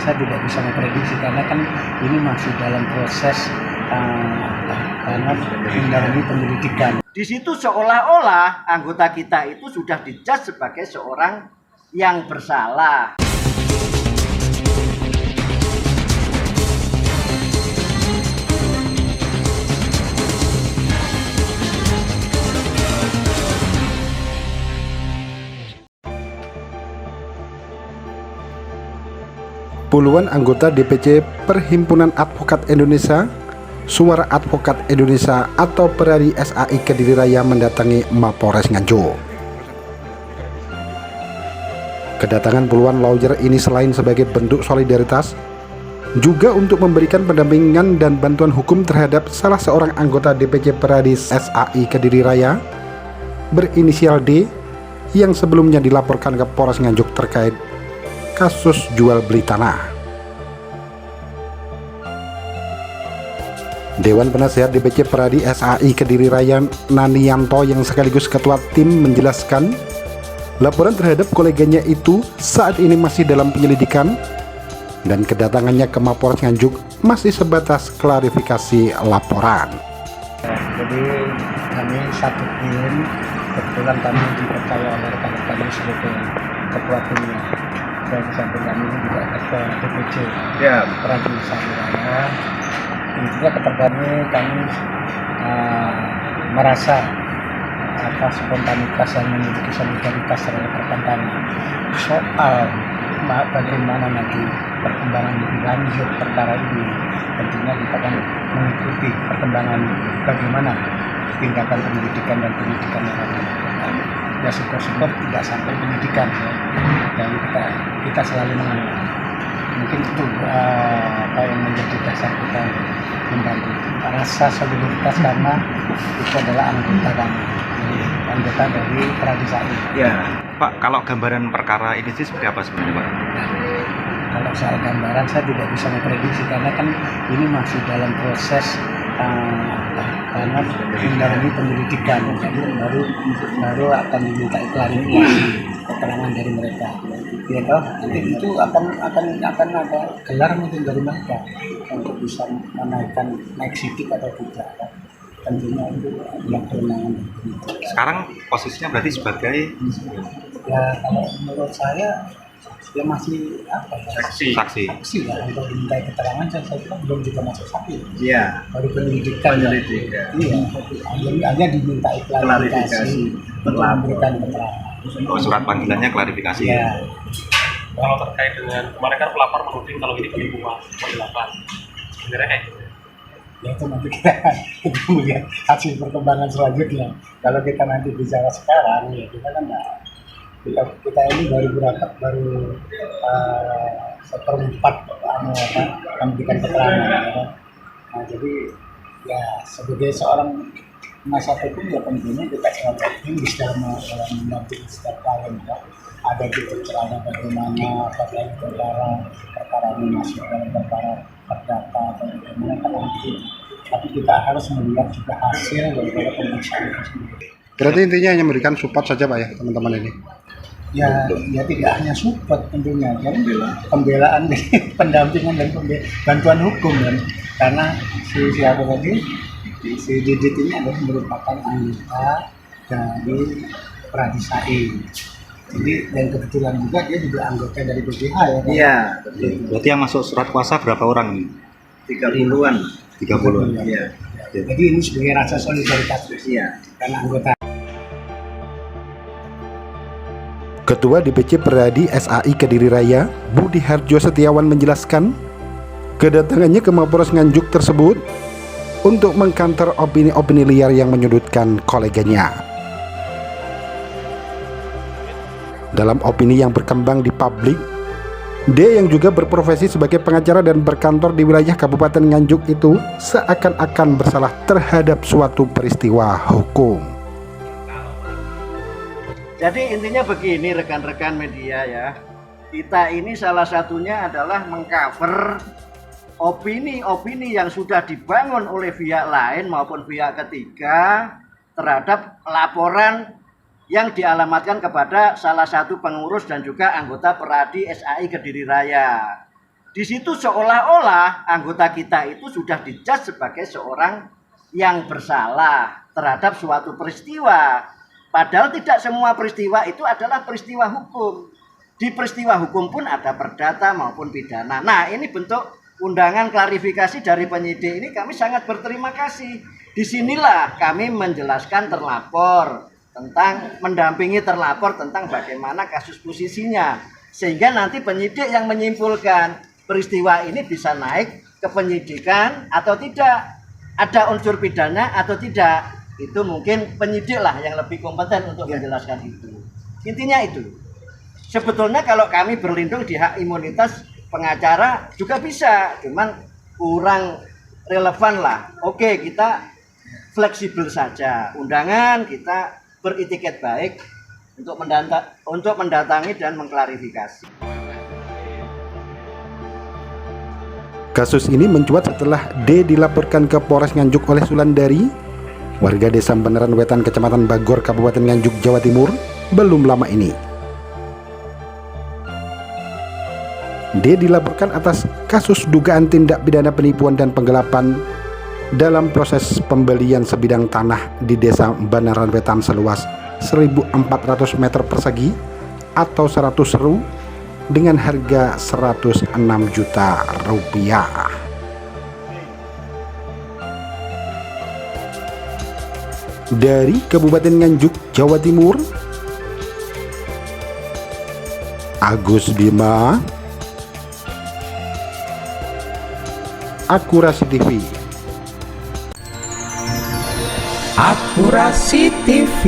saya tidak bisa memprediksi karena kan ini masih dalam proses karena menjalani penyelidikan. Di situ seolah-olah anggota kita itu sudah dijudge sebagai seorang yang bersalah. Puluhan anggota DPC Perhimpunan Advokat Indonesia, Suara Advokat Indonesia atau Peradi SAI Kediri Raya mendatangi Mapolres Nganjuk. Kedatangan puluhan lawyer ini selain sebagai bentuk solidaritas, juga untuk memberikan pendampingan dan bantuan hukum terhadap salah seorang anggota DPC Peradi SAI Kediri Raya berinisial D yang sebelumnya dilaporkan ke Polres Nganjuk terkait kasus jual beli tanah. Dewan Penasehat DPC Peradi SAI Kediri Raya Nanianto yang sekaligus ketua tim menjelaskan laporan terhadap koleganya itu saat ini masih dalam penyelidikan dan kedatangannya ke Mapolres Nganjuk masih sebatas klarifikasi laporan. Jadi kami satu tim, kebetulan kami dipercaya oleh rekan-rekan sebagai ketua timnya. Dan samping kami juga ketua DPC Peradi SAI Raya. Intinya kepada kami merasa atas spontanitas yang memiliki solidaritas terhadap rekan kami soal bagaimana nanti perkembangan lebih lanjut perkara ini. Tentunya kita akan mengikuti perkembangan bagaimana tindakan penyelidikan dan penyidikan yang akan dilakukan. Ya syukur-syukur tidak sampai penyidikan dan kita selalu mengenal. Mungkin itu apa yang menjadi dasar kita membantu rasa solidaritas karena itu adalah anggota dari Peradi SAI. Ya, Pak, kalau gambaran perkara ini sih seperti apa sebenarnya, Pak? Kalau soal gambaran saya tidak bisa memprediksi karena kan ini masih dalam proses karena menjalani penyelidikan, jadi baru akan diminta klarifikasi keterangan dari mereka. Ya toh, nanti itu akan ada gelar mungkin dari mereka untuk bisa naik sidik atau tidak. Tentunya itu yang kewenangan. Sekarang posisinya berarti sebagai ya kalau menurut saya dia masih saksi. Ya untuk diminta keterangan saya kira belum juga masuk saksi. Iya. Baru penyelidikan. Iya. Hanya diminta klarifikasi untuk memberikan keterangan. Oh, surat panggilannya klarifikasi. Ya. Kalau terkait dengan kemarin kan pelapor menuding kalau ini penipuan penggelapan, sebenarnya kayak gitu. Ya itu nanti kita melihat hasil perkembangan selanjutnya. Kalau kita nanti bicara sekarang ya kita kan kita ini baru berangkat seperempat memberikan keterangan. Ya. Nah jadi ya sebagai seorang penasihat hukum ya tentunya kita sangat optimis dalam mendampingi setiap klien ya. Ada titik celana bagaimana apakah perkara ini masuk dalam perkara perdata atau bagaimana kan nanti. Tapi kita harus melihat juga hasil daripada pemeriksaan itu sendiri. Berarti intinya hanya memberikan support saja Pak ya teman-teman ini? Ya tidak hanya support tentunya, jadi pembelaan, pendampingan dan bantuan hukum kan. Karena si Didit ini adalah merupakan anggota dari Peradi SAI. Jadi dan kebetulan juga dia juga anggota dari BPH ya. Iya. Berarti yang masuk surat kuasa berapa orang ini? 30-an. 30-an. Iya. Jadi ini sebagai rasa solidaritas karena anggota. Ketua DPC Peradi SAI Kediri Raya, Budi Harjo Setiawan menjelaskan, kedatangannya ke Mapolres Nganjuk tersebut untuk mengkanter opini-opini liar yang menyudutkan koleganya. Dalam opini yang berkembang di publik, D yang juga berprofesi sebagai pengacara dan berkantor di wilayah Kabupaten Nganjuk itu seakan-akan bersalah terhadap suatu peristiwa hukum. Jadi intinya begini rekan-rekan media ya, kita ini salah satunya adalah mengcover opini-opini yang sudah dibangun oleh pihak lain maupun pihak ketiga terhadap laporan yang dialamatkan kepada salah satu pengurus dan juga anggota Peradi SAI Kediri Raya. Di situ seolah-olah anggota kita itu sudah dicas sebagai seorang yang bersalah terhadap suatu peristiwa. Padahal tidak semua peristiwa itu adalah peristiwa hukum. Di peristiwa hukum pun ada perdata maupun pidana. Nah, ini bentuk undangan klarifikasi dari penyidik ini, kami sangat berterima kasih. Disinilah kami menjelaskan terlapor tentang, mendampingi terlapor tentang bagaimana kasus posisinya. Sehingga nanti penyidik yang menyimpulkan peristiwa ini bisa naik ke penyidikan atau tidak, ada unsur pidana atau tidak. Itu mungkin penyidik lah yang lebih kompeten untuk menjelaskan itu. Intinya itu. Sebetulnya kalau kami berlindung di hak imunitas pengacara juga bisa, cuman kurang relevan lah. Oke, kita fleksibel saja. Undangan kita beretiket baik untuk mendatangi dan mengklarifikasi. Kasus ini mencuat setelah D dilaporkan ke Polres Nganjuk oleh Sulandari, warga desa Beneran Wetan, Kecamatan Bagor, Kabupaten Nganjuk, Jawa Timur, belum lama ini. D dilaporkan atas kasus dugaan tindak pidana penipuan dan penggelapan dalam proses pembelian sebidang tanah di desa Beneran Wetan seluas 1.400 meter persegi atau 100 ru dengan harga 106 juta rupiah. Dari Kabupaten Nganjuk, Jawa Timur, Agus Bima, Akurasi TV. Akurasi TV.